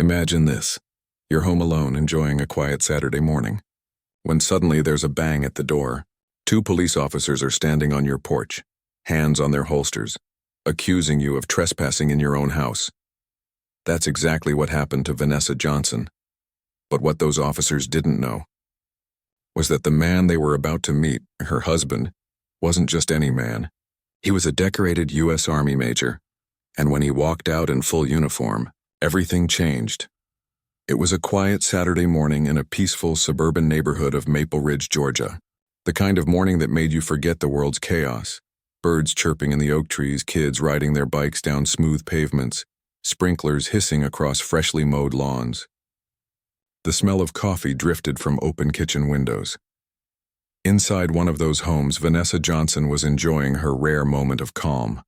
Imagine this. You're home alone enjoying a quiet Saturday morning, when suddenly there's a bang at the door. Two police officers are standing on your porch, hands on their holsters, accusing you of trespassing in your own house. That's exactly what happened to Vanessa Johnson. But what those officers didn't know was that the man they were about to meet, her husband, wasn't just any man. He was a decorated U.S. Army major, and when he walked out in full uniform, everything changed. It was a quiet Saturday morning in a peaceful suburban neighborhood of Maple Ridge, Georgia. The kind of morning that made you forget the world's chaos. Birds chirping in the oak trees, kids riding their bikes down smooth pavements, sprinklers hissing across freshly mowed lawns. The smell of coffee drifted from open kitchen windows. Inside one of those homes, Vanessa Johnson was enjoying her rare moment of calm.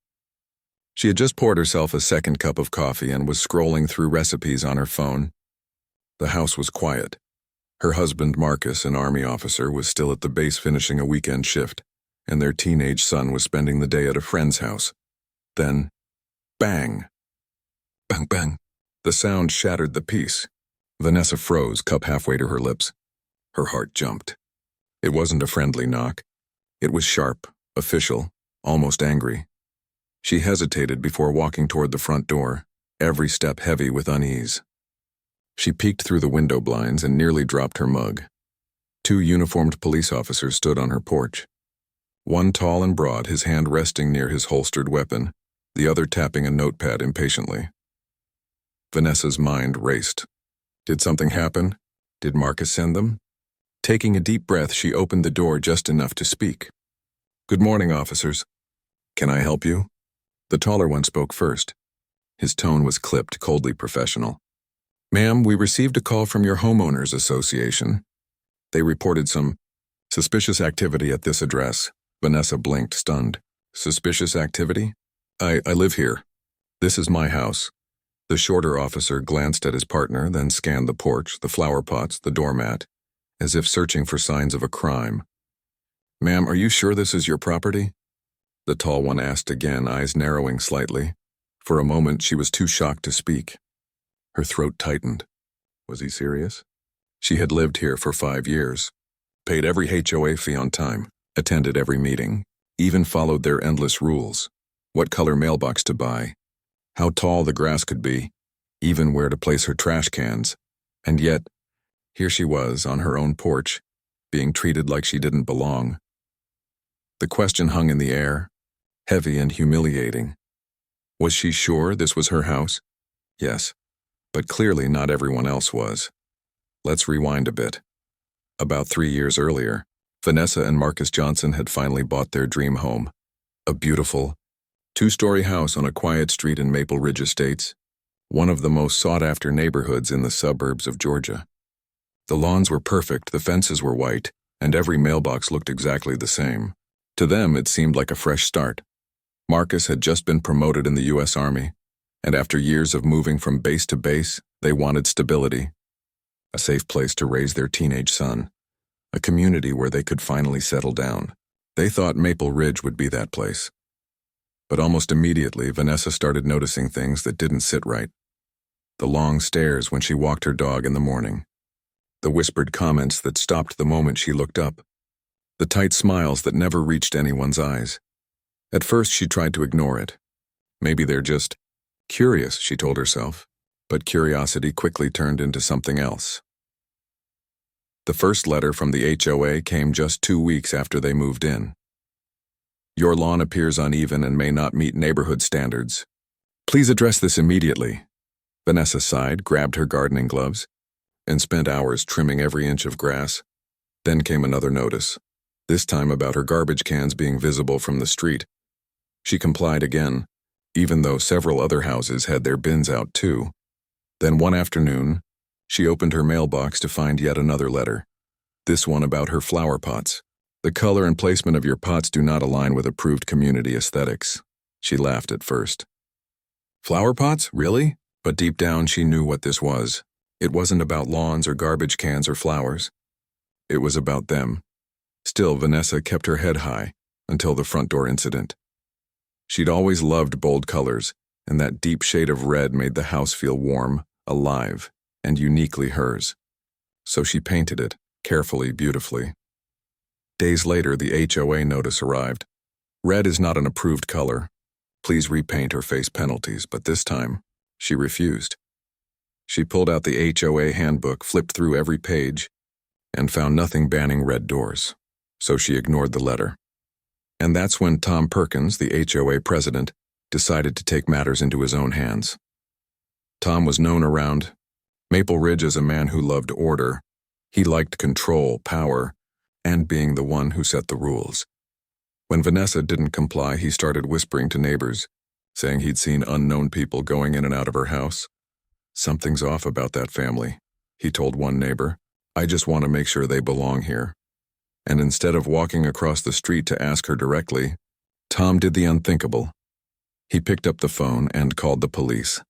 She had just poured herself a second cup of coffee and was scrolling through recipes on her phone. The house was quiet. Her husband, Marcus, an Army officer, was still at the base finishing a weekend shift, and their teenage son was spending the day at a friend's house. Then, bang! Bang, bang. The sound shattered the peace. Vanessa froze, cup halfway to her lips. Her heart jumped. It wasn't a friendly knock. It was sharp, official, almost angry. She hesitated before walking toward the front door, every step heavy with unease. She peeked through the window blinds and nearly dropped her mug. Two uniformed police officers stood on her porch. One tall and broad, his hand resting near his holstered weapon, the other tapping a notepad impatiently. Vanessa's mind raced. Did something happen? Did Marcus send them? Taking a deep breath, she opened the door just enough to speak. "Good morning, officers. Can I help you?" The taller one spoke first. His tone was clipped, coldly professional. "Ma'am, we received a call from your homeowners association. They reported some suspicious activity at this address." Vanessa blinked, stunned. "Suspicious activity? I live here. This is my house." The shorter officer glanced at his partner, then scanned the porch, the flower pots, the doormat, as if searching for signs of a crime. "Ma'am, are you sure this is your property?" The tall one asked again, eyes narrowing slightly. For a moment, she was too shocked to speak. Her throat tightened. Was he serious? She had lived here for 5 years, paid every HOA fee on time, attended every meeting, even followed their endless rules. What color mailbox to buy, how tall the grass could be, even where to place her trash cans. And yet, here she was, on her own porch, being treated like she didn't belong. The question hung in the air, heavy and humiliating. Was she sure this was her house? Yes, but clearly not everyone else was. Let's rewind a bit. About 3 years earlier, Vanessa and Marcus Johnson had finally bought their dream home, a beautiful, 2-story house on a quiet street in Maple Ridge Estates, one of the most sought-after neighborhoods in the suburbs of Georgia. The lawns were perfect, the fences were white, and every mailbox looked exactly the same. To them, it seemed like a fresh start. Marcus had just been promoted in the U.S. Army, and after years of moving from base to base, they wanted stability, a safe place to raise their teenage son, a community where they could finally settle down. They thought Maple Ridge would be that place. But almost immediately, Vanessa started noticing things that didn't sit right. The long stares when she walked her dog in the morning. The whispered comments that stopped the moment she looked up. The tight smiles that never reached anyone's eyes. At first, she tried to ignore it. Maybe they're just curious, she told herself, but curiosity quickly turned into something else. The first letter from the HOA came just 2 weeks after they moved in. "Your lawn appears uneven and may not meet neighborhood standards. Please address this immediately." Vanessa sighed, grabbed her gardening gloves, and spent hours trimming every inch of grass. Then came another notice, this time about her garbage cans being visible from the street. She complied again, even though several other houses had their bins out too. Then one afternoon, she opened her mailbox to find yet another letter, this one about her flower pots. "The color and placement of your pots do not align with approved community aesthetics." She laughed at first. Flower pots? Really? But deep down she knew what this was. It wasn't about lawns or garbage cans or flowers. It was about them. Still, Vanessa kept her head high until the front door incident. She'd always loved bold colors, and that deep shade of red made the house feel warm, alive, and uniquely hers. So she painted it, carefully, beautifully. Days later, the HOA notice arrived. Red is not an approved color. Please repaint or face penalties, but this time, she refused. She pulled out the HOA handbook, flipped through every page, and found nothing banning red doors. So she ignored the letter. And that's when Tom Perkins, the HOA president, decided to take matters into his own hands. Tom was known around Maple Ridge as a man who loved order. He liked control, power, and being the one who set the rules. When Vanessa didn't comply, he started whispering to neighbors, saying he'd seen unknown people going in and out of her house. "Something's off about that family," he told one neighbor. "I just want to make sure they belong here." And instead of walking across the street to ask her directly, Tom did the unthinkable. He picked up the phone and called the police.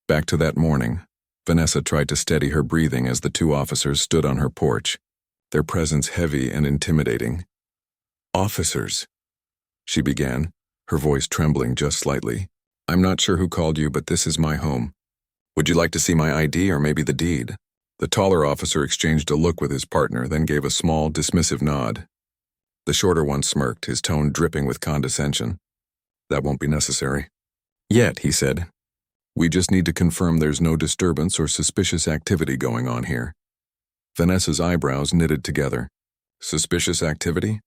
Back to that morning, Vanessa tried to steady her breathing as the two officers stood on her porch, their presence heavy and intimidating. "Officers," she began, her voice trembling just slightly. "I'm not sure who called you, but this is my home. Would you like to see my ID or maybe the deed?" The taller officer exchanged a look with his partner, then gave a small, dismissive nod. The shorter one smirked, his tone dripping with condescension. "That won't be necessary." "Yet," he said. "We just need to confirm there's no disturbance or suspicious activity going on here." Vanessa's eyebrows knitted together. "Suspicious activity?"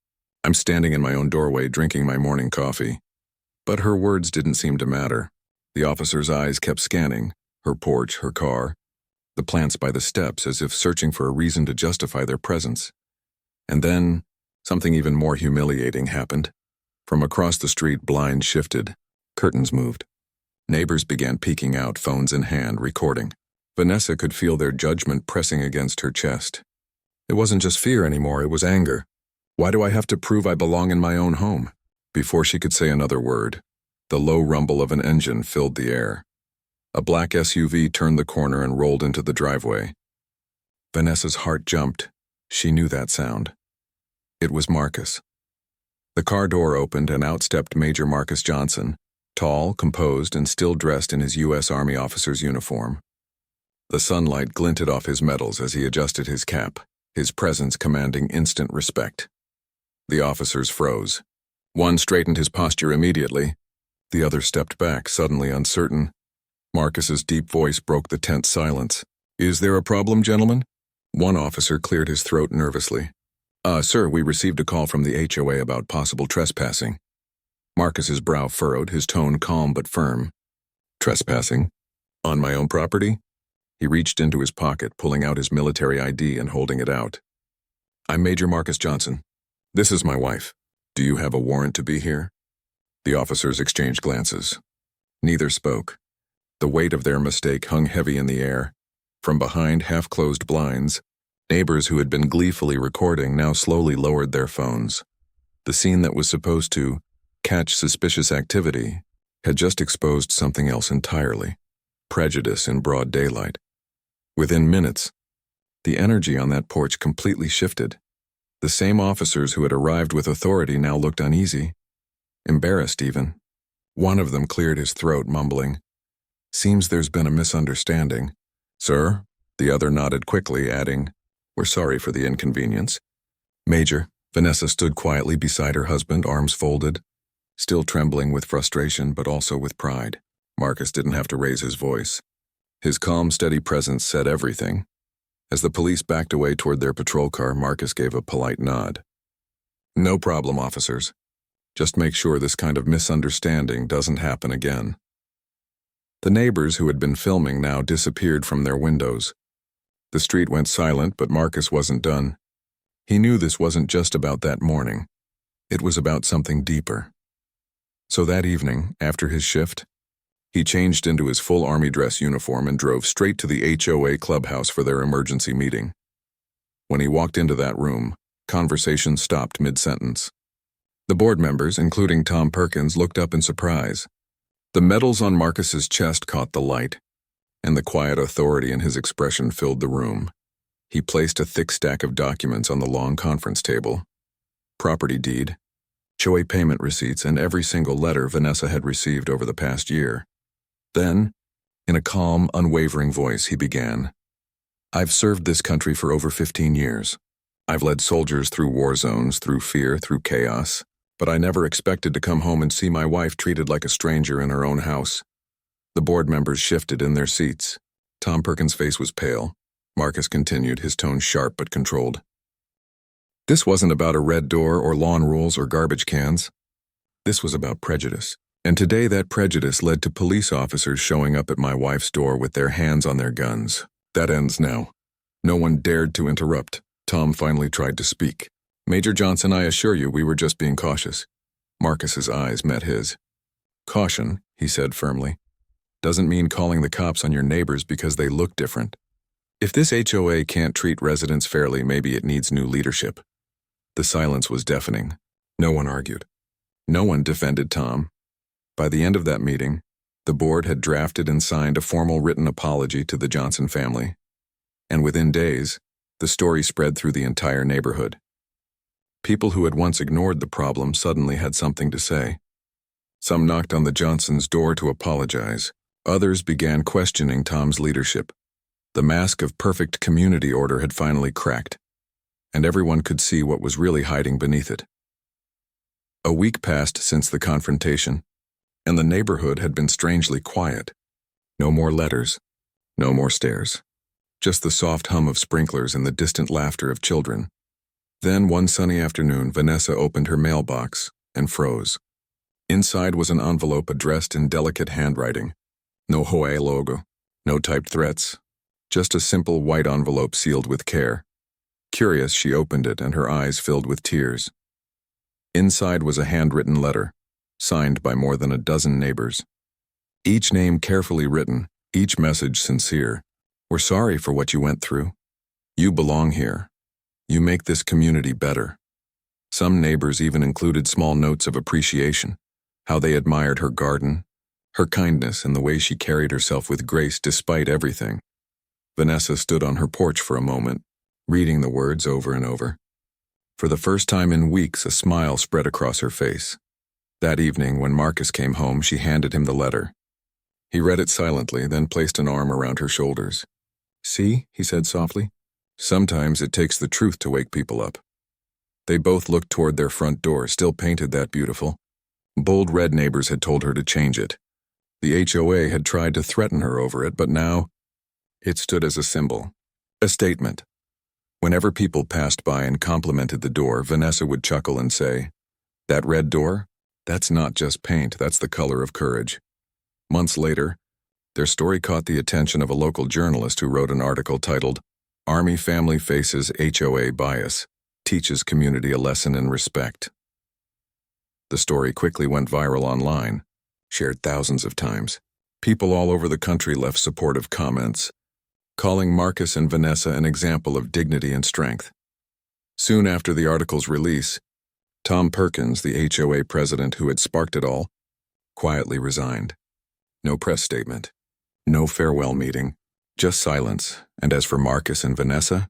"I'm standing in my own doorway drinking my morning coffee." But her words didn't seem to matter. The officer's eyes kept scanning, her porch, her car, the plants by the steps, as if searching for a reason to justify their presence. And then, something even more humiliating happened. From across the street, blinds shifted. Curtains moved. Neighbors began peeking out, phones in hand, recording. Vanessa could feel their judgment pressing against her chest. It wasn't just fear anymore, it was anger. Why do I have to prove I belong in my own home? Before she could say another word, the low rumble of an engine filled the air. A black SUV turned the corner and rolled into the driveway. Vanessa's heart jumped. She knew that sound. It was Marcus. The car door opened and out stepped Major Marcus Johnson, tall, composed, and still dressed in his U.S. Army officer's uniform. The sunlight glinted off his medals as he adjusted his cap, his presence commanding instant respect. The officers froze. One straightened his posture immediately. The other stepped back, suddenly uncertain. Marcus's deep voice broke the tense silence. "Is there a problem, gentlemen?" One officer cleared his throat nervously. Sir, we received a call from the HOA about possible trespassing." Marcus's brow furrowed, his tone calm but firm. "Trespassing? On my own property?" He reached into his pocket, pulling out his military ID and holding it out. "I'm Major Marcus Johnson. This is my wife. Do you have a warrant to be here?" The officers exchanged glances. Neither spoke. The weight of their mistake hung heavy in the air. From behind half-closed blinds, neighbors who had been gleefully recording now slowly lowered their phones. The scene that was supposed to catch suspicious activity had just exposed something else entirely: prejudice in broad daylight. Within minutes, the energy on that porch completely shifted. The same officers who had arrived with authority now looked uneasy, embarrassed even. One of them cleared his throat, mumbling, "Seems there's been a misunderstanding." "Sir?" The other nodded quickly, adding, "We're sorry for the inconvenience." "Major." Vanessa stood quietly beside her husband, arms folded, still trembling with frustration but also with pride. Marcus didn't have to raise his voice. His calm, steady presence said everything. As the police backed away toward their patrol car, Marcus gave a polite nod. "No problem, officers. Just make sure this kind of misunderstanding doesn't happen again." The neighbors who had been filming now disappeared from their windows. The street went silent, but Marcus wasn't done. He knew this wasn't just about that morning. It was about something deeper. So that evening, after his shift, he changed into his full Army dress uniform and drove straight to the HOA clubhouse for their emergency meeting. When he walked into that room, conversation stopped mid-sentence. The board members, including Tom Perkins, looked up in surprise. The medals on Marcus's chest caught the light, and the quiet authority in his expression filled the room. He placed a thick stack of documents on the long conference table. Property deed, HOA payment receipts, and every single letter Vanessa had received over the past year. Then, In a calm, unwavering voice, he began, "I've served this country for over 15 years. I've led soldiers through war zones, through fear, through chaos, but I never expected to come home and see my wife treated like a stranger in her own house." The board members shifted in their seats. Tom Perkins' face was pale. Marcus continued, his tone sharp but controlled. "This wasn't about a red door or lawn rules or garbage cans. This was about prejudice. And today that prejudice led to police officers showing up at my wife's door with their hands on their guns. That ends now." No one dared to interrupt. Tom finally tried to speak. "Major Johnson, I assure you we were just being cautious." Marcus's eyes met his. "Caution," he said firmly, "doesn't mean calling the cops on your neighbors because they look different. If this HOA can't treat residents fairly, maybe it needs new leadership." The silence was deafening. No one argued. No one defended Tom. By the end of that meeting, the board had drafted and signed a formal written apology to the Johnson family. And within days, the story spread through the entire neighborhood. People who had once ignored the problem suddenly had something to say. Some knocked on the Johnsons' door to apologize. Others began questioning Tom's leadership. The mask of perfect community order had finally cracked, and everyone could see what was really hiding beneath it. A week passed since the confrontation, and the neighborhood had been strangely quiet. No more letters, no more stares. Just the soft hum of sprinklers and the distant laughter of children. Then, one sunny afternoon, Vanessa opened her mailbox and froze. Inside was an envelope addressed in delicate handwriting. No HOA logo, no typed threats, just a simple white envelope sealed with care. Curious, she opened it and her eyes filled with tears. Inside was a handwritten letter, signed by more than a dozen neighbors. Each name carefully written, each message sincere. "We're sorry for what you went through. You belong here. You make this community better." Some neighbors even included small notes of appreciation, how they admired her garden, her kindness, and the way she carried herself with grace despite everything. Vanessa stood on her porch for a moment, reading the words over and over. For the first time in weeks, a smile spread across her face. That evening, when Marcus came home, she handed him the letter. He read it silently, then placed an arm around her shoulders. "See," he said softly, "sometimes it takes the truth to wake people up." They both looked toward their front door, still painted that beautiful. Bold red neighbors had told her to change it. The HOA had tried to threaten her over it, but now it stood as a symbol, a statement. Whenever people passed by and complimented the door, Vanessa would chuckle and say, "That red door? That's not just paint, that's the color of courage." Months later, their story caught the attention of a local journalist who wrote an article titled, "Army Family Faces HOA Bias, Teaches Community a Lesson in Respect." The story quickly went viral online, shared thousands of times. People all over the country left supportive comments, calling Marcus and Vanessa an example of dignity and strength. Soon after the article's release, Tom Perkins, the HOA president who had sparked it all, quietly resigned. No press statement, no farewell meeting, just silence, and as for Marcus and Vanessa,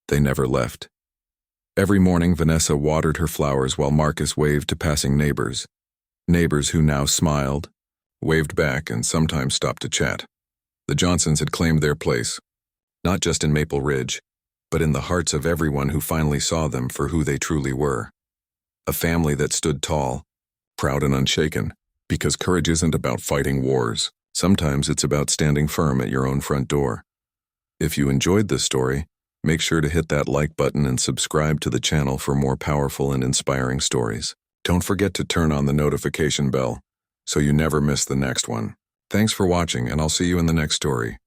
they never left. Every morning, Vanessa watered her flowers while Marcus waved to passing neighbors who now smiled, waved back, and sometimes stopped to chat. The Johnsons had claimed their place, not just in Maple Ridge, but in the hearts of everyone who finally saw them for who they truly were. A family that stood tall, proud and unshaken, because courage isn't about fighting wars. Sometimes it's about standing firm at your own front door. If you enjoyed this story, make sure to hit that like button and subscribe to the channel for more powerful and inspiring stories. Don't forget to turn on the notification bell so you never miss the next one. Thanks for watching, and I'll see you in the next story.